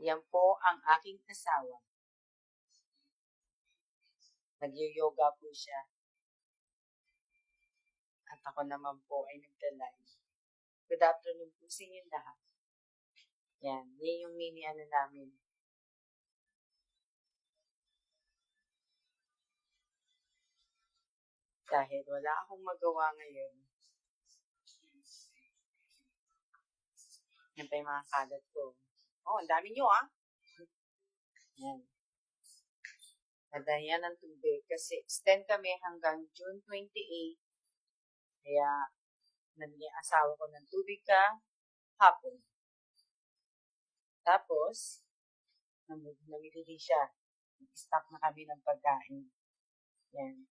Yan po ang aking asawa. Nag-yoga po siya. At ako naman po ay nagda-live. Good afternoon po sa inyo lahat. Yan, yan yung mini namin. Dahil wala akong magawa ngayon. Yan pa yung mga kalat ko. Oh, ang dami nyo Yan. Nadayan ng tubig kasi extend kami hanggang June 28. Kaya, nabigyan asawa ko ng tubig hapon. Tapos, namili din siya. Stock na kami ng pagkain. Yan.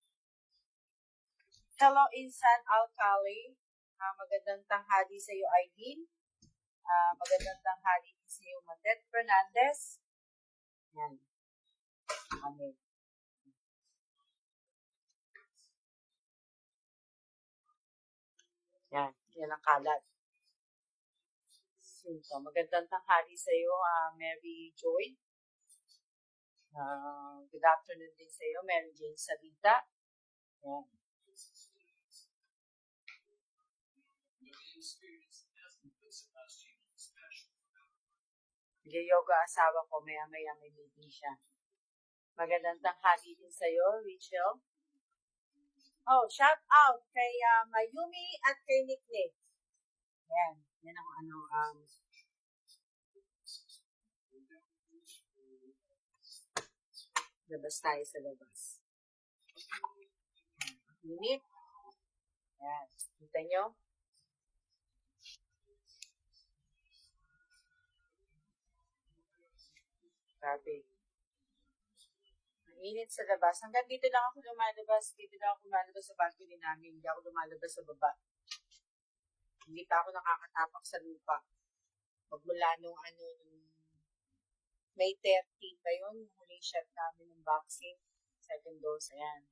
Hello, Insan Alcali. Magandang tanghali sa iyo, Aileen. Magandang tanghali sa iyo, Madet Fernandez. Yan. Amen. Yan. Yan ang kalat. So, magandang tanghali sa iyo, Mary Joy. Good afternoon din sa iyo, Mary Jane Salita. Yan. Yoga asawa ko, maya-maya may meeting siya. Magandang tanghali din sa iyo, Rachel. Oh, shout out kay Mayumi at kay Nicknick. Yan. Yan ang labas tayo sa labas. Minute. Yan. Kita nyo? Grabe. Ang init sa labas. Hanggang dito lang ako lumalabas. Dito lang ako lumalabas sa balcony namin. Hindi ako lumalabas sa baba. Hindi pa ako nakakatapak sa lupa. Magmula nung May 13 pa yun. Huling shot namin ng vaccine. Second dose. Ayan.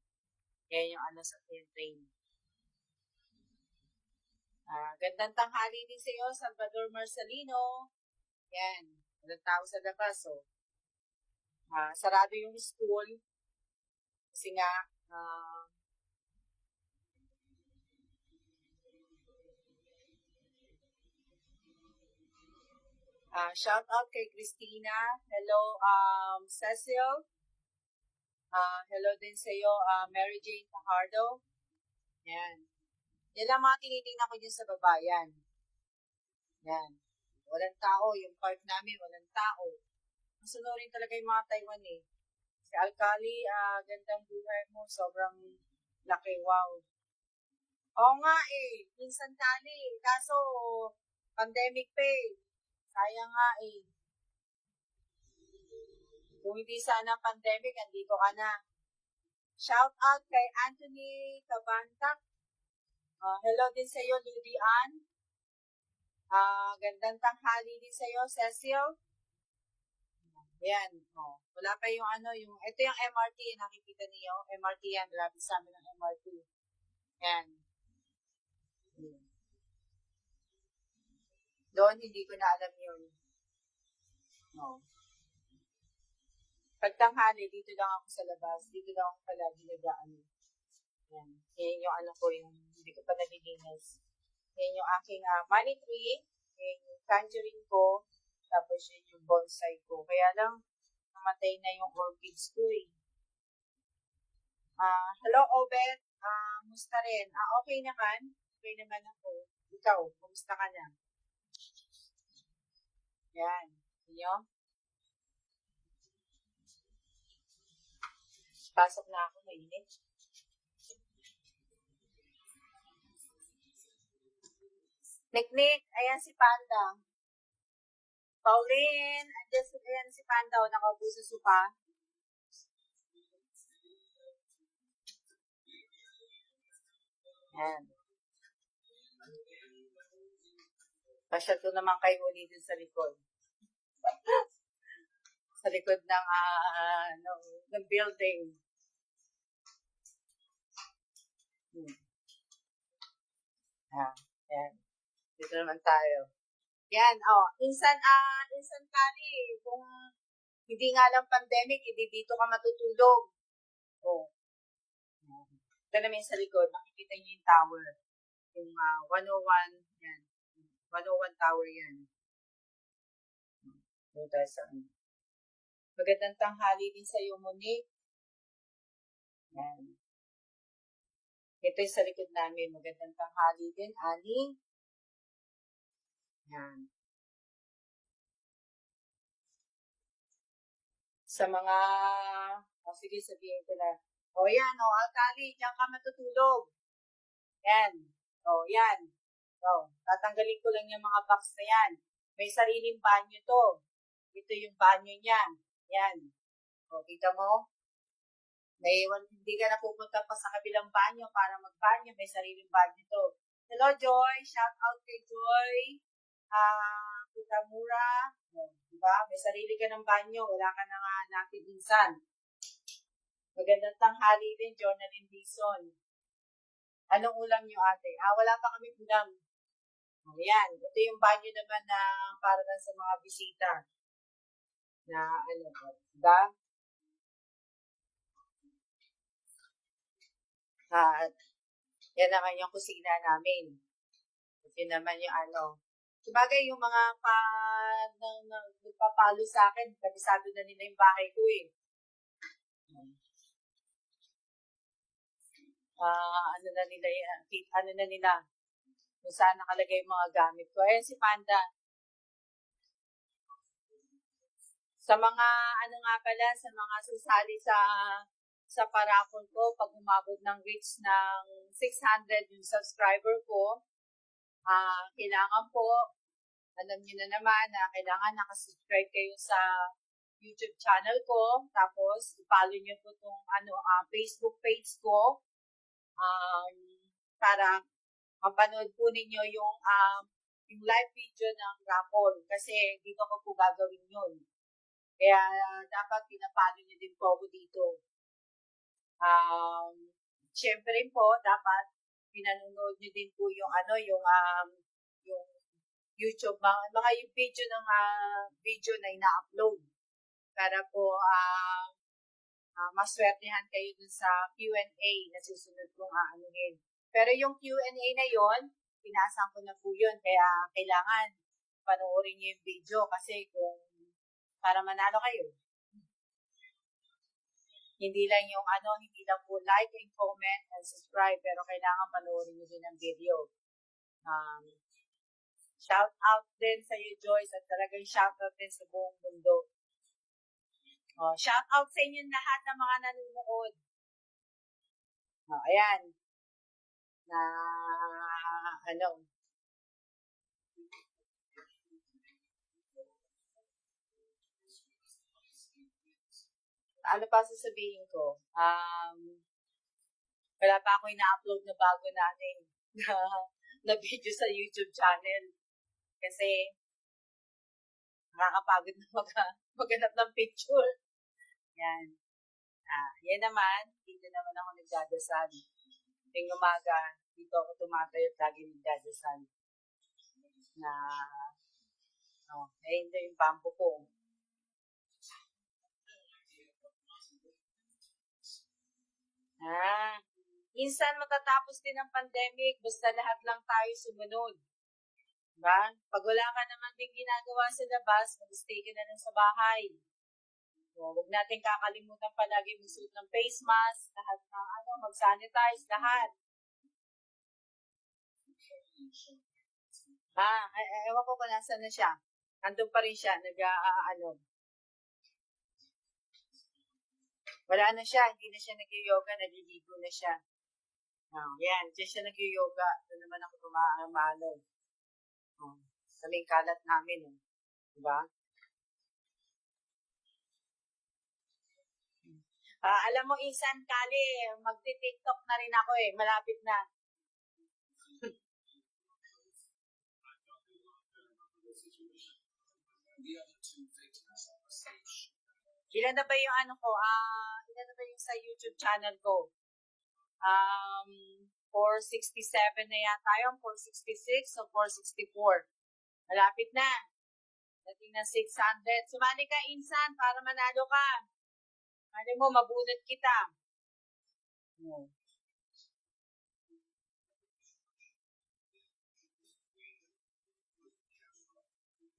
Yan yung sa train. Gandang tanghali din sa iyo, Salvador Marcelino. Yan. Walang tao sa labas, sarado yung school. Kasi nga, shout out kay Christina. Hello, Cecil. Hello din sa iyo, Mary Jane Fajardo. Yan. Yan lang mga tinitingnan ko dyan sa babayan. Yan. Walang tao. Yung park namin, walang tao. Masunurin talaga yung mga Taiwan Si Alcali, gandang buhay mo. Sobrang laki. Wow. Oo nga Minsan tali. Kaso, pandemic pa Sayang nga Kung hindi sana pandemic, andito ka na. Shout out kay Anthony Cabantac. Hello din sa iyo, Ludian. Gandang tanghali din sa iyo, Cecil. Yan. Wala pa yung ito yung MRT, nakikita niyo. MRT yan, malapit sa amin ng MRT. Yan. Doon, hindi ko na alam yun. Pag tanghali, dito lang ako sa labas. Dito lang ako palagi nag-ano. Yan. Yan yung ko, yung hindi ko pa nalilinis. Yan yung aking money tree. Yan yung tangerine ko. Tapos yun yung bonsai ko. Kaya lang, namatay na yung orchids ko Hello, Obet. Musta rin? Okay naman. Okay naman ako. Ikaw, kumusta ka na? Yan. Inyo? Pasok na ako, mainit. Nick, ayan si Panda. Pauline, ayan si Panda, nakaupo sa sopa. Ayan. Pasya to naman kayo ulit sa likod. Sa likod ng building. Ayan. Dito naman tayo. Yan, instant kali. Kung hindi nga lang pandemic, hindi dito ka matutulog. Oh. Ito naman sa likod, makikita niyo yung tower. Yung 101, yan. 101 tower yan. Doon tayo sa magandang tanghali din sa iyo, Monique. Yan. Ito yung sa likod namin. Magandang tanghali din, Ani. Yan. Sa mga, sige, sabihin ko na. Yan, Alkali, diyan ka matutulog. Yan. Yan. Tatanggalin ko lang yung mga box na yan. May sariling banyo to. Ito yung banyo niya. Yan. Kita mo? Hindi ka napupunta pa sa kabilang banyo para magbanyo. May sariling banyo to. Hello, Joy. Shout out kay Joy. Kutamura. Diba? May sarili ka ng banyo. Wala ka nang hanapin insan. Magandang tanghali din, Jonalyn Dizon. Anong ulam niyo, ate? Wala pa kami ulam. Ayan. Ito yung banyo naman na para lang sa mga bisita. Na diba? At yan naman yung kusina namin. At yun naman yung Sabagay, yung mga nagpapalo sa akin, kabisado na nila yung bahay ko eh. Ano na nila, kung saan nakalagay yung mga gamit ko. Ayan si Panda. Sa mga, sa mga susali sa parapon ko, pag umabot ng reach ng 600 yung subscriber ko, kailangan po, alam niyo na naman na kailangan nakasubscribe kayo sa YouTube channel ko, tapos i-follow niyo po itong Facebook page ko, para mapanood po ninyo yung live video ng raffle, kasi dito ko po gagawin yun. Kaya dapat pinapalo niyo din po ako dito. Siyempre po, dapat pinanonood niyo din po yung yung YouTube, mga yung video ng video na ina-upload para po maswertehan kayo dun sa Q&A na susunod kong aanuhin. Pero yung Q&A na yon, pinasan ko na po yun, kaya kailangan panoorin niyo yung video kasi para manalo kayo. Hindi lang po like and comment and subscribe, pero kailangan panoorin niyo din ang video. Shout out din sa iyo, Joyce, at talagang shout out din sa buong mundo. Shout out sa inyo lahat ng mga nanonood. Ayan. Ano pa sasabihin ko? Wala pa ako ina-upload na bago natin na video sa YouTube channel. Kasi nakakapagod na maghanap ng picture. Yan. Yan naman, dito naman ako nagdadasal. Yung umaga, dito ako tumatayo at lagi nagdadasal. Ayun yung bambo ko. Minsan matatapos din ang pandemic, basta lahat lang tayo sumunod. Diba? Pag wala ka naman din ginagawa sa labas, mag-stay ka na lang sa bahay. Huwag natin kakalimutan palagi magsuot ng face mask, lahat ng mag-sanitize, lahat. Ewan ko kung nasa na siya. Nandun pa rin siya, wala na siya, hindi na siya nag-yoga, naliligo na siya. Yan, dyan siya nag-yoga. Doon naman ako tumaamalo. Kaming kalat namin. Diba? Alam mo, Insan Kali, magti-TikTok na rin ako eh. Malapit na. Ilan na ba yung ilan na ba yung sa YouTube channel ko? 467 na yata yung 466 o 464. Malapit na. Dating na 600. Sumali ka, Insan, para manalo ka. Mali mo, mabunot kita.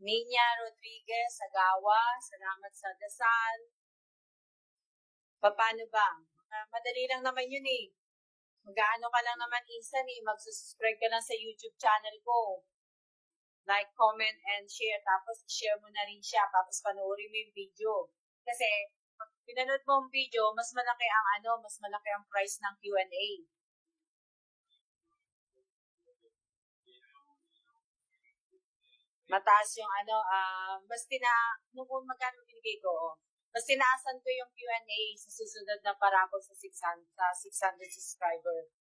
Ninya Rodriguez, Agawa, salamat sa dasal. Paano ba? Madali lang naman yun eh. Mag-ano ka lang naman Insan eh. Mag-subscribe ka lang sa YouTube channel ko. Like, comment, and share. Tapos, share mo na rin siya. Tapos, panoorin mo yung video. Kasi, pag pinanood mo ang video, mas malaki ang price ng Q&A. Mataas yung nung magkano binigay ko, mas tinaasan ko yung Q&A sa susunod na parabol sa 600 subscriber.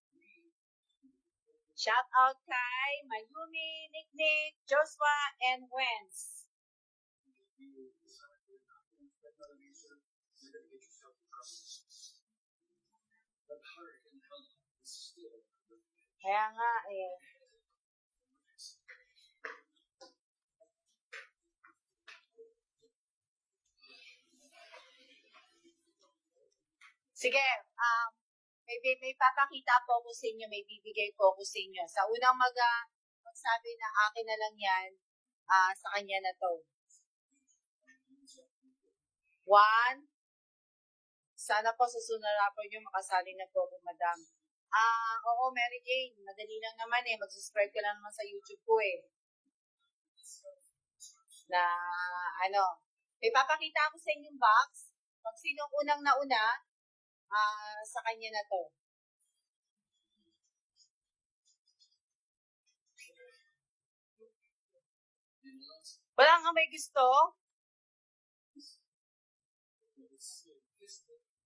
Shout out kay Mayumi, Nick, Joshua, and Wens. Kaya nga eh. Sige, may papakita po ko sa inyo, may bibigay po ko sa inyo. Sa unang magsabi na akin na lang yan, sa kanya na to. 1. Sana po sa sunod rapor nyo makasali na po ko, madam. Oo, Mary Jane, madali lang naman eh. Mag-subscribe ka lang naman sa YouTube ko eh. Na, may papakita ko sa inyong box. Pag sinong unang nauna, sa kanya na to. Wala nga may gusto?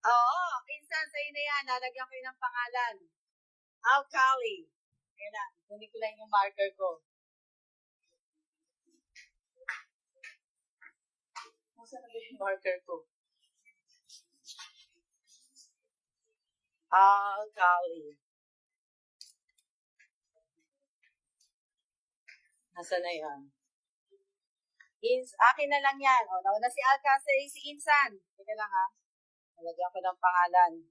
Oo, Insan, sa'yo na yan. Nalagyan ko yun ng pangalan. Alcali. Kaya na, kunin ko lang yung marker ko. Nasaan na yung marker ko? Alcali. Nasaan na yan? Akin na lang yan. O, nauna si Alcali, si Insan. Teka lang ha. Nalagyan ko ng pangalan.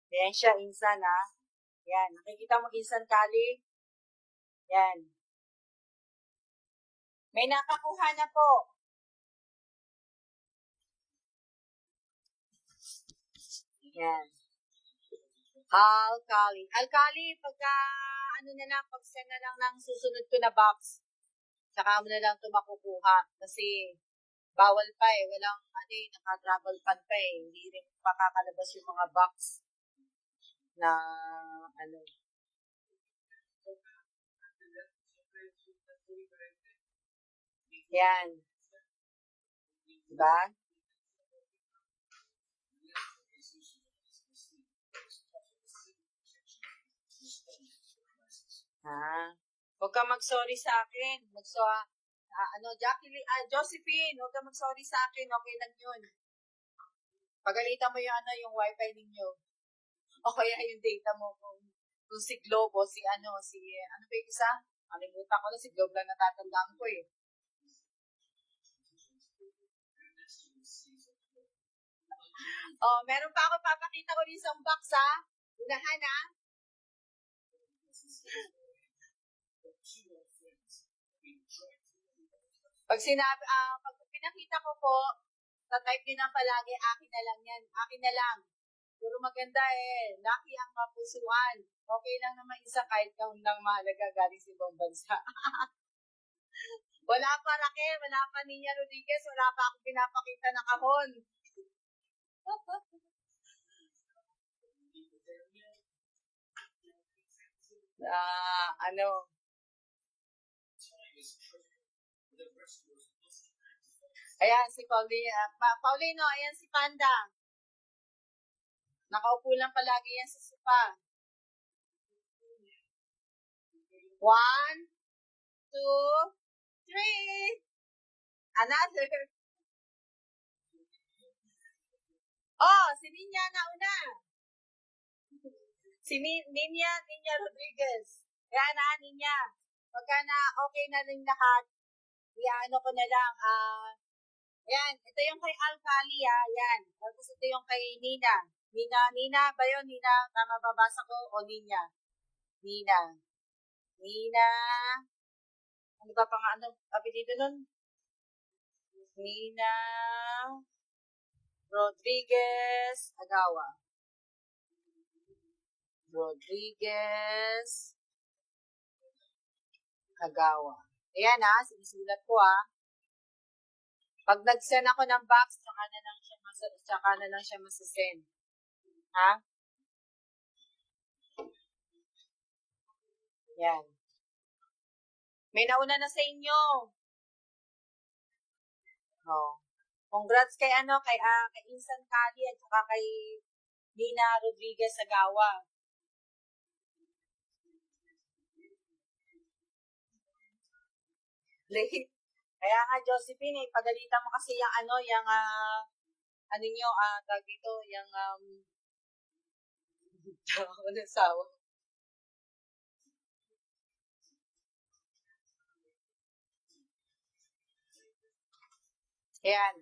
Yan siya, Insan ha. Yan. Nakikita mo Insan Kali? Yan. May nakakuha na po. Yan. Alcali. Alcali, pagka, pag-send na lang ng susunod ko na box, saka mo na lang ito makukuha. Kasi, bawal pa eh. Walang, naka-travel pan pa eh. Hindi rin pakakalabas yung mga box na, Yan. Diba? Huwag ka mag-sorry sa akin. Josephine, huwag ka mag-sorry sa akin. Okay lang yun. Pagalitan mo yung wifi ninyo. O kaya yung data mo kung si Globo, ano ba yung isa? Alimutan ko na, si Globo lang natatandaan ko eh. Meron pa ako papakita ko rin isang box ha. Unahan ha. Pag pinakita ko po, tatype nyo na palagi, akin na lang yan. Akin na lang. Puro maganda eh. Lucky ang mapusuan. Okay lang naman isa kahit kaun lang mahalaga galing sa ibang bansa. Wala pa Raquel, wala pa Ninya Rodriguez, wala pa akong pinapakita na kahon. Ayan, si Paulino, ayan si Panda. Nakaupo lang palagi yan sa sofa. 1, 2, 3. Another. Si Ninya na una. Si Ninya Rodriguez. Yan Ninya. Pagka na okay na rin lahat, iano ko na lang, yan, ito yung kay Alcali, yan. Tapos ito yung kay Nina. Nina ba yun? Nina, tama babasa ko? O Ninya? Nina. Ano ba pang ano, apelido nun? Nina Rodriguez Agawa. Rodriguez Agawa. Ayan sinusulat ko Pag nag-send ako ng box, tsaka na lang siya masasend. Ha? Yan. May nauna na sa inyo. Oh. Congrats kay kay Insan Kali at saka kay Nina Rodriguez Agawa. Late. Kaya nga, Josephine, pagalitan mo kasi yung tag dito, yung, ano sawa. Ayan.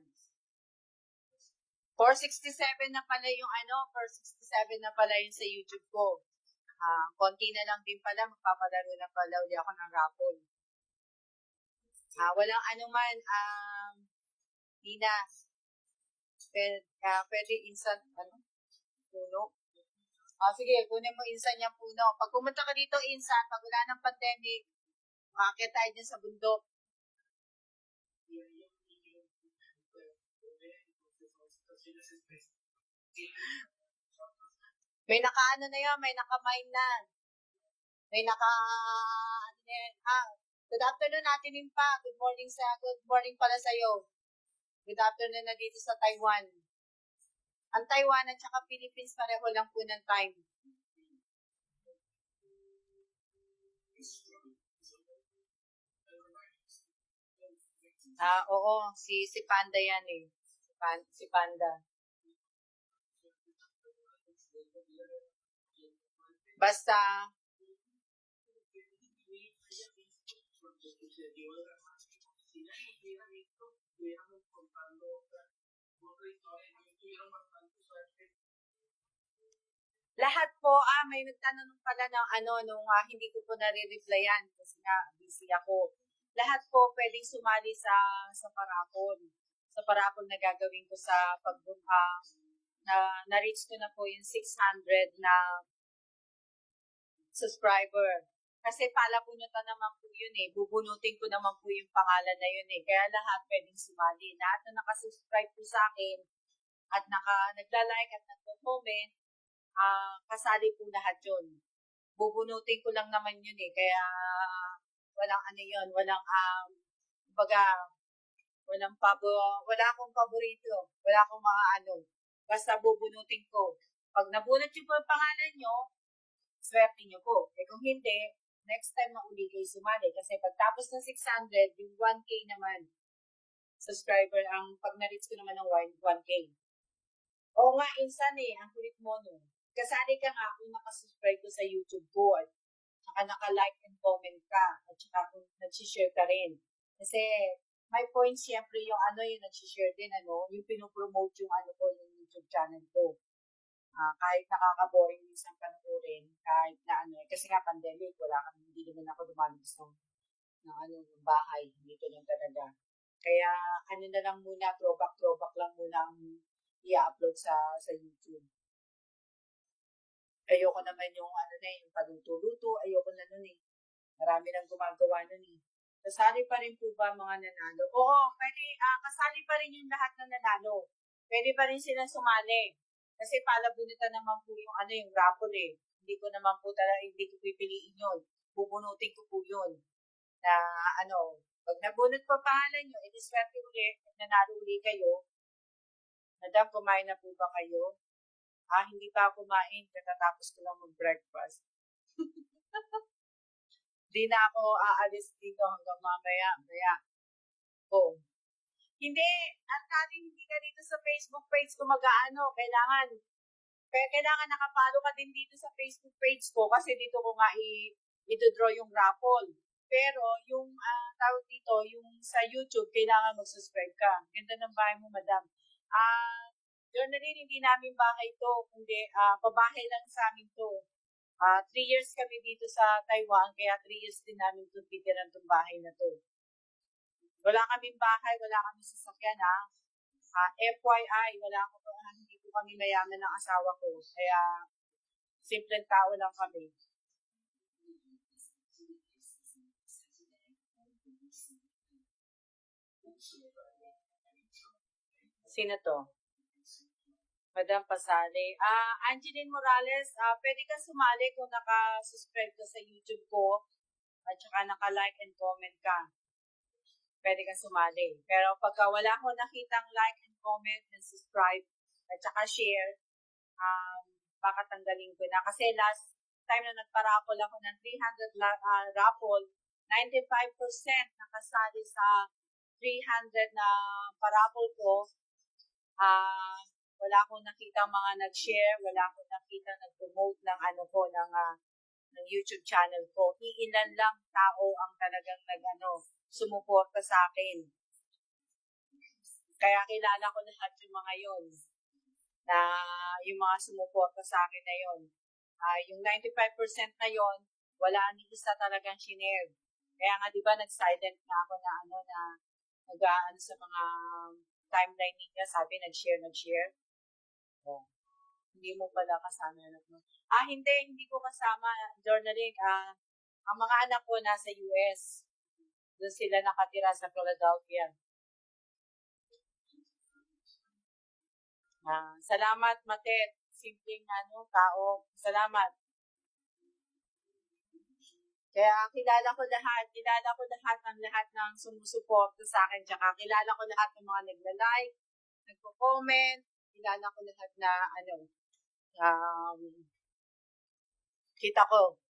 467 na pala yung 467 na pala yung sa YouTube ko. Konti na lang din pala, magpapadaro na pala uli ako ng raffle. Walang anuman, Nina. Pwede instant, puno. Sige, kunin mo instant yung puno. Pag pumunta ka dito instant, pag wala ng pandemic, makakita tayo dyan sa bundok. May may naka-mine na. May good afternoon natin pa. Good morning pala sa'yo. Good afternoon na dito sa Taiwan. Ang Taiwan at saka Philippines pareho lang po ng time. Oo. Si Panda yan si Panda. Basta, lahat po, may nagtanong pala nung hindi ko po nare-replyan kasi nga busy ako. Lahat po pwedeng sumali sa parapol. Sa parapol na gagawin ko sa na-reach ko na po yung 600 na subscriber. Kasi palabunutan naman po yun bubunutin ko naman po yung pangalan na yun Kaya lahat pwedeng sumali. Lahat na nakasubscribe po sa akin at nagla-like at nagko-comment, kasali po lahat yun. Bubunutin ko lang naman yun Kaya walang walang wala akong paborito. Wala akong mga Basta bubunutin ko. Pag nabunot yung pangalan nyo, swerte nyo po. Kung hindi, next time na uli kayo sumali. Kasi pagtapos ng 600, yung 1K naman, subscriber, pag na-reach ko naman ng 1K. Oo nga, insan ang kulit mo Kasali ka nga kung nakasubscribe ko sa YouTube ko at saka naka-like and comment ka at saka kung nag-share ka rin. Kasi my point siyempre yung yung nag-share din yung pinopromote yung yung YouTube channel ko. Kahit nakaka-boring minsan panoorin, kahit na kasi nga pandemic, hindi naman ako lumalabas ng bahay, dito lang talaga. Kaya na lang muna, throwback lang muna ang i-upload sa YouTube. Ayoko naman yung yung paluto-luto, ayoko na nun Marami nang gumagawa nun Kasali pa rin po ba mga nanalo? Oo, pwede, kasali pa rin yung lahat ng nanalo. Pwede pa rin sila sumali. Kasi palabunutan naman po yung yung raffle Hindi ko naman po hindi ko pipiliin yun. Bubunutin ko po yun. Na pag nabunot pa pangalan nyo, swerte ulit, nanalo ulit kayo. Madam, kumain na po ba kayo? Hindi pa kumain, katatapos ko lang mag-breakfast. Di na ako aalis dito hanggang mamaya. Hindi, hindi ka dito sa Facebook page ko kailangan Kaya kailangan nakapalo ka din dito sa Facebook page ko kasi dito ko nga i-draw yung raffle. Pero yung tawag dito, yung sa YouTube, kailangan mag-subscribe ka. Ganda ng bahay mo, madam. Journaling, hindi namin bahay to, kundi pabahay lang sa amin to. 3 years kami dito sa Taiwan, kaya 3 years din namin itong titiran itong bahay na to. Wala kaming bahay, wala kaming sasakyan ha. FYI, hindi po kami mayaman ng asawa ko. Kaya, simpleng tao lang kami. Sino to? Madam Pasale. Angeline Morales, pwede ka sumali kung naka-subscribe ka sa YouTube ko at saka naka-like and comment ka. Pwede ka sumali. Pero pagka wala ko nakitang like and comment and subscribe at saka share, baka tanggalin ko na. Kasi last time na nagpa-raffle ako ng 300 raffle, 95% nakasali sa 300 na paraffle ko. Wala akong nakita mga nag-share, wala akong nakita nag-promote ng ng YouTube channel ko. Iilan lang tao ang talagang sumuporta sa akin. Kaya kilala ko lahat yung mga yon na yung mga sumuporta sa akin na yon. Yung 95% na yon, wala ni isa talagang shinare. Kaya nga, di ba, nag-silent na ako na sa mga timeline niya, sabi, nag-share. Oh. Hindi mo pala kasama. Hindi ko kasama. Journaling, ang mga anak ko nasa US. Doon sila nakatira sa Philadelphia. Salamat, Matet. Simpleng tao. Salamat. Kaya kilala ko lahat ng sumusuporta sa akin. Tsaka kilala ko lahat ng mga nagla-like, nagko-comment, kilala ko lahat na kita ko.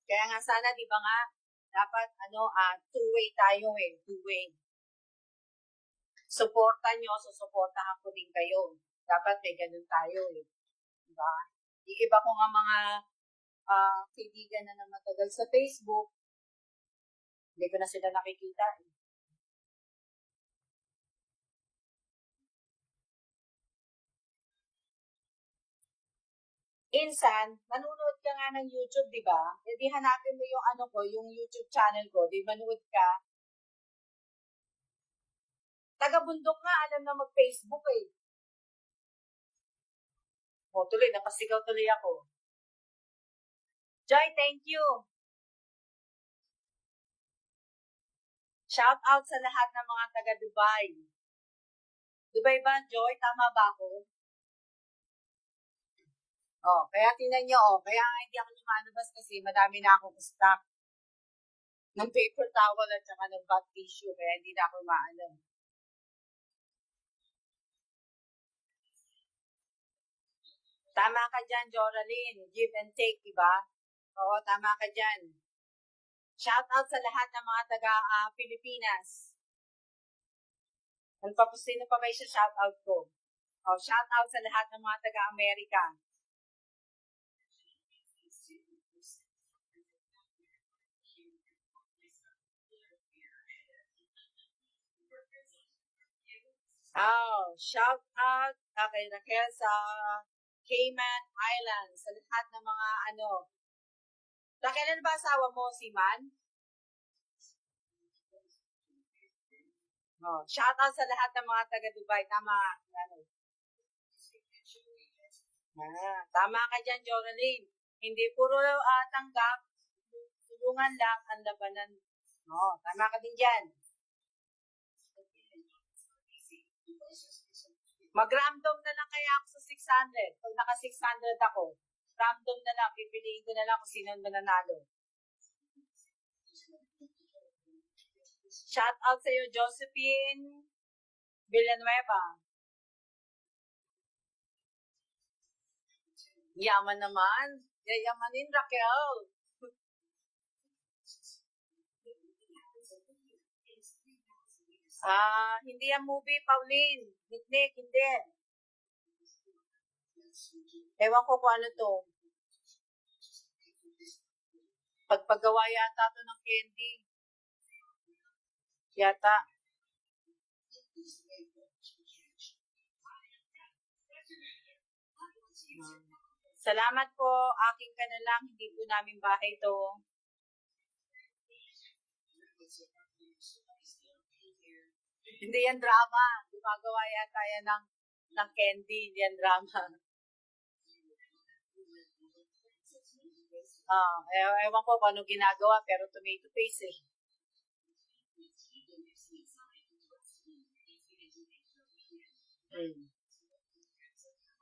Kaya nga sana, di ba nga, dapat two-way tayo two-way. Suportan nyo, susuportahan ko din kayo. Dapat may ganun tayo Diba? Iiba ko nga mga kaibigan na matagal sa Facebook, hindi ko na sila nakikita Insan, nanonood ka nga ng YouTube, di ba? E di hanapin mo yung yung YouTube channel ko, di manood ka. Taga-bundok nga, alam na mag-Facebook tuloy, napasigaw tuloy ako. Joy, thank you. Shout out sa lahat ng mga taga-Dubai. Dubai ba, Joy? Tama ba ako? Kaya tingnan nyo, kaya hindi ako lumalabas kasi madami na akong stock ng paper towel at saka ng bath tissue, kaya hindi na ako Tama ka dyan, Joraline. Give and take, diba? Oo, tama ka dyan. Shout out sa lahat ng mga taga-Pilipinas. Sino pa ba yung shout out ko? Shout out sa lahat ng mga taga-Amerika. Shout out kay Raquel sa Cayman Islands, sa lahat ng mga Raquel, ano ba asawa mo? Si Man? Shout out sa lahat ng mga taga-Dubai. Tama. Tama ka dyan, Joraline. Hindi puro tanggap. Tulungan lang ang labanan. Tama ka din dyan. Mag-random na lang kaya ako sa 600. Pag naka-600 ako, random na lang. Pipiliin ko na lang kung sino mananalo. Shout out sa iyo, Josephine Villanueva. Yaman naman. Yayamanin, Raquel. Hindi ang movie, Pauline. Nick, hindi. Ewan ko kung ano to. Pagpagawa yata to ng candy. Yata. Salamat po. Aking ka na lang. Hindi po namin bahay to. Hindi yan drama. Gumagawa yata yan ng candy. Hindi yan drama. Ewan ko kung anong ginagawa, pero tomato paste eh.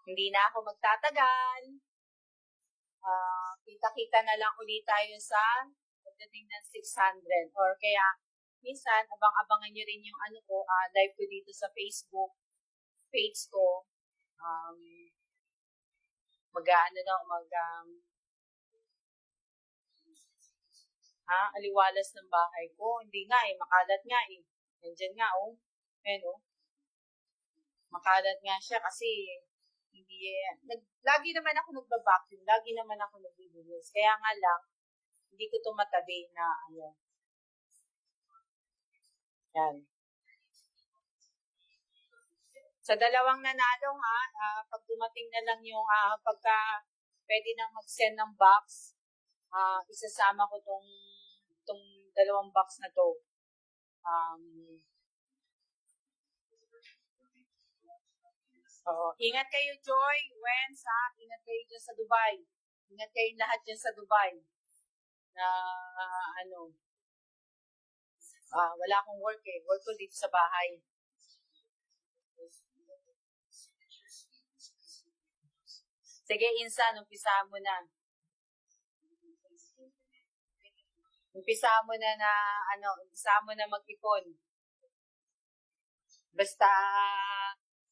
Hindi na ako magtatagal. Kita-kita na lang ulit tayo sa pagdating ng 600. Or kaya, minsan, abang-abangan nyo rin yung live ko dito sa Facebook page ko. Aliwalas ng bahay ko. Hindi nga eh, makalat nga eh. Nandyan nga oh. Ayan oh. Makalat nga siya kasi lagi naman ako nagba-vacuum. Lagi naman ako nagbibilis. Kaya nga lang, hindi ko ito matabi na Yan. Sa dalawang nanalo pag dumating na lang yung pagka pwede nang mag-send ng box, isasama ko tong dalawang box na to. Ingat kayo, Joy, Wens, ingat kayo dyan sa Dubai. Ingat kayo lahat dyan sa Dubai. Na, wala akong work eh. Work ko dito sa bahay. Sige, Insan, umpisa mo na. Umpisa mo na mag-ipon. Basta,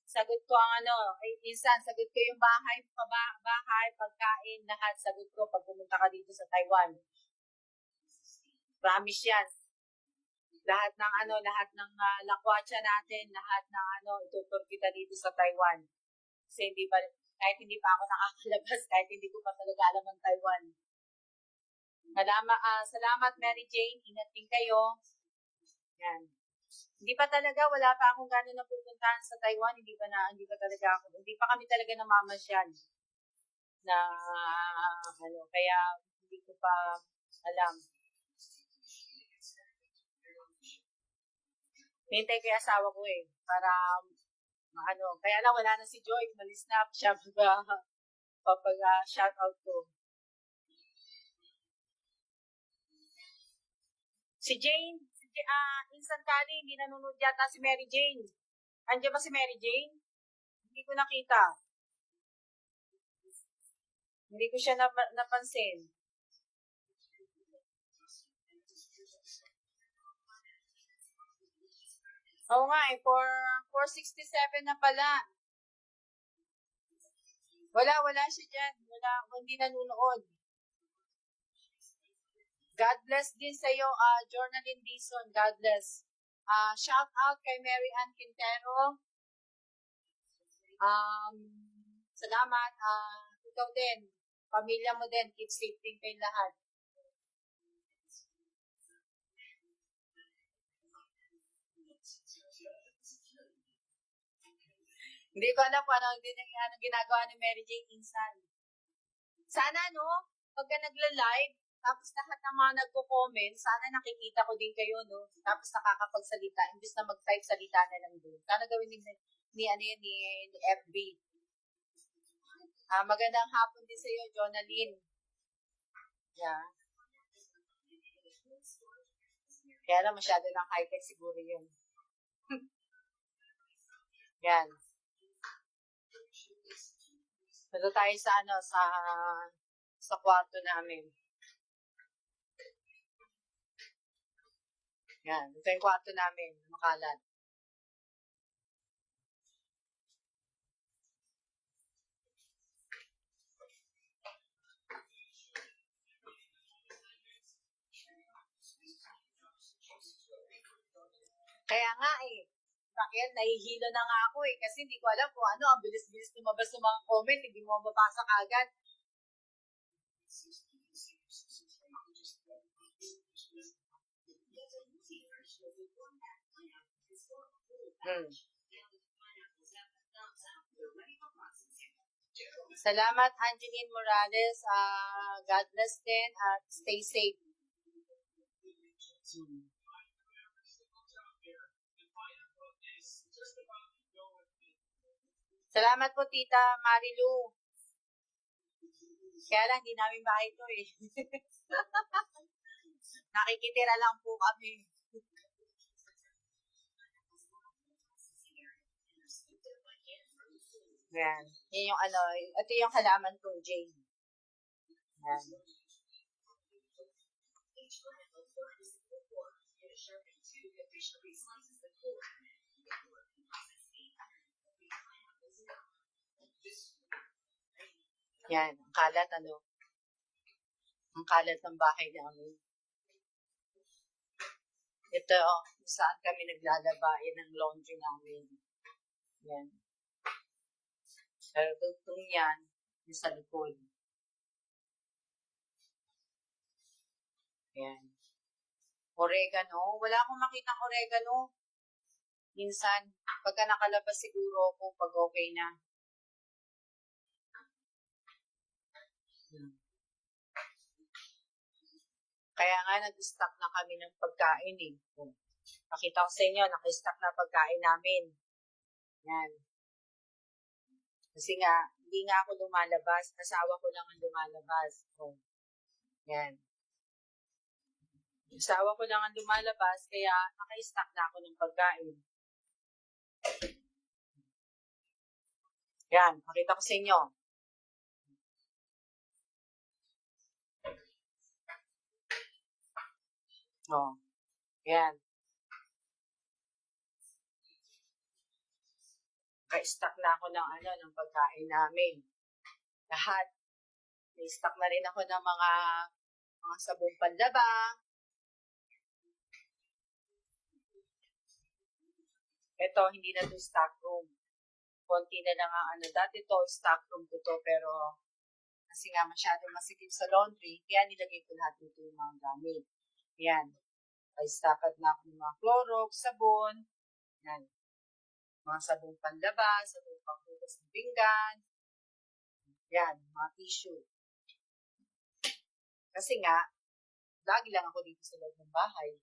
sagot ko ang Insan, sagot ko yung bahay, pagkain, lahat, sagot ko pag pumunta ka dito sa Taiwan. Promise yan. Lahat ng lakwatsa natin, lahat ng itutur kita dito sa Taiwan. Kasi kahit hindi pa ako nakakalabas, kahit hindi ko pa talaga alam ang Taiwan. Salamat, Mary Jane. Ingat din kayo. Yan. Hindi pa talaga, wala pa akong gano'n na pupuntahan sa Taiwan. Hindi pa kami talaga namamasyal. Kaya hindi ko pa alam. Hintay ko yung asawa ko eh, para kaya lang wala na si Joy, malis na siya shoutout ko. Si Jane, Instant Kali, hindi nanonood yata si Mary Jane. Andiyan ba si Mary Jane? Hindi ko nakita. Hindi ko siya napansin. Oo nga eh, 467 na pala. Wala siya dyan. Hindi nanonood. God bless din sa iyo, Jornalyn Dizon. God bless. Shout out kay Mary Ann Quintero. Salamat. Ikaw din. Pamilya mo din. Keep safe din kayo lahat. Hindi ko alam kung anong ginagawa ni Mary Jane Insan. Sana, pagka nagla-live, tapos lahat ng mga nagko-comment, sana nakikita ko din kayo, tapos nakakapagsalita, imbes na mag-type salita na lang doon. Sana gawin ni FB. Magandang hapon din sa iyo, Jonalyn. Yeah. Kaya lang masyado ng high-tech siguro yun. Yan. Nado tayo sa kwarto namin. Yan. Ito yung kwarto namin. Makalat. Kaya nga Raquel, nahihilo na nga ako eh. Kasi hindi ko alam kung ano, ang bilis-bilis lumabas ng mga comment, hindi mo mababasa agad. Salamat, Angeline Morales. God bless din at stay safe. Salamat po, Tita Marilu. Kaya lang, hindi namin bahay ito eh. Nakikitira lang po kami. Yan. Yan yung ano, ito yung halaman kong Jane. Yan. Yan, ang kalat ano. Ang kalat ng bahay namin. Ito, saan kami naglalaba, yan ang laundry namin. Yan. Pero tugtong yan, yung sa likod. Yan. Oregano. Wala akong makitang oregano. Minsan, pagka nakalabas siguro ako pag okay na. Kaya nga, nag-stock na kami ng pagkain eh. Pakita ko sa inyo, naka-stock na pagkain namin. Yan. Kasi nga, hindi nga ako lumalabas. Asawa ko lang ang lumalabas. Yan. Asawa ko lang ang lumalabas, kaya naka-stock na ako ng pagkain. Yan, pakita ko sa inyo. Yan. Naka-stock na ako ng pagkain namin. Lahat. May stock na rin ako ng mga sabong panlaba. Ito, hindi na to stock room. Konti na lang ang dati to, stock room ko to, pero kasi nga masyadong masikip sa laundry, kaya nilagay ko lahat dito yung mga gamit. Yan. Stockat na ako ng mga Clorox, sabon. Yan. Mga sabong panlaba, sabong panghugas ng pinggan. Yan, mga tissue. Kasi nga, lagi lang ako dito sa loob ng bahay.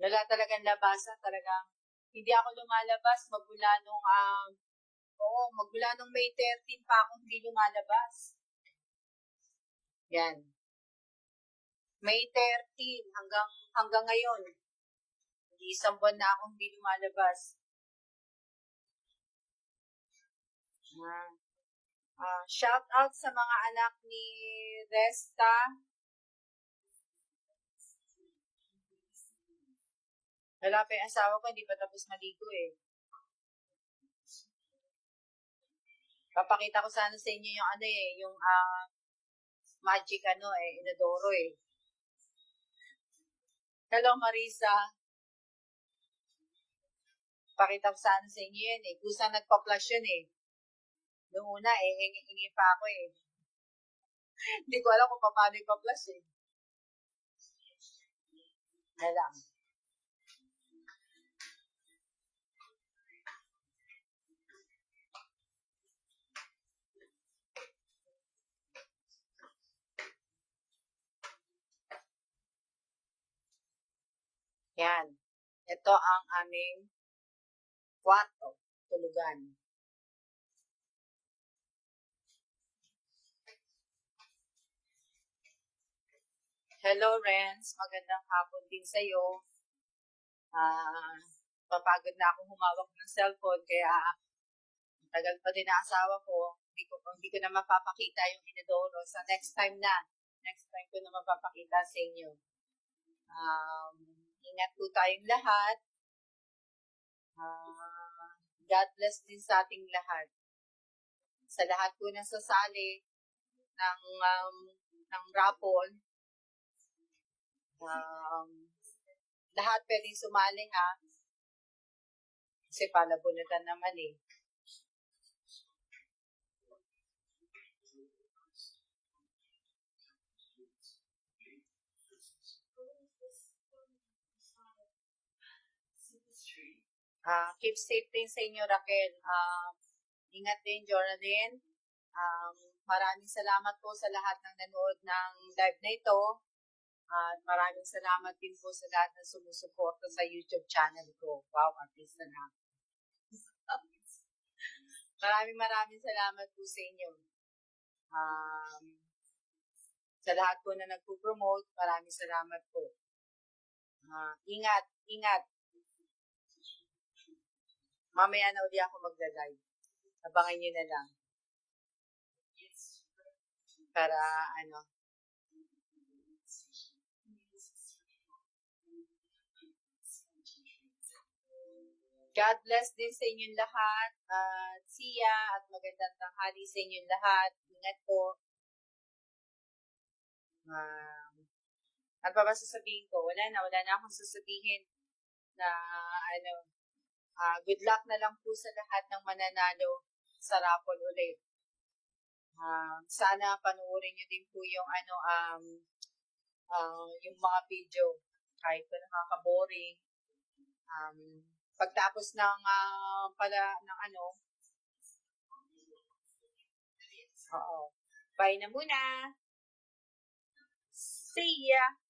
Wala talagang labasan, talagang hindi ako lumalabas magmula nung May 13 pa akong hindi lumalabas. Yan. May 13 hanggang ngayon. Hindi isang buwan na akong hindi lumalabas. Shout out sa mga anak ni Resta. Wala pa yung asawa ko, hindi pa tapos maligo eh. Papakita ko sana sa inyo yung magic inodoro eh. Hello Marisa. Pakita ko sana sa inyo yun eh. Kusang nagpa-flash yun eh. Noong una eh, hingi pa ako eh. Hindi ko alam kung paano ipa-flash eh. Alam. Yan. Ito ang aming kwarto, tulugan. Hello, Renz. Magandang hapon din sa'yo. Papagod na akong humawak ng cellphone, kaya tagal pa din ang asawa ko. Hindi ko na mapapakita yung inodoro. Sa next time ko na mapapakita sa inyo. Ingat po tayong lahat. God bless din sa ating lahat. Sa lahat po na sasali, ng raffle. Lahat pwedeng sumali ha. Kasi palabunutan naman eh. Keep safe din sa inyo, Raquel. Ingat din, Jonathan. Maraming salamat po sa lahat ng nanood ng live na ito. At maraming salamat din po sa lahat ng sumusuporta sa YouTube channel ko. Wow, artista na. Maraming salamat po sa inyo. Sa lahat po na nagpo-promote, maraming salamat po. Ingat. Mamaya na uli ako magla-live. Abangan nyo na lang. Para God bless din sa inyong lahat. Siya at magandang tanghali sa inyong lahat. Ingat po. Ano pa ba sasabihin ko? Wala na akong sasabihin na good luck na lang po sa lahat ng mananalo sa raffle ulit. Sana panoorin nyo din po yung yung mga video kahit pa nakaka-boring. Pagtapos ng bye na muna. See ya!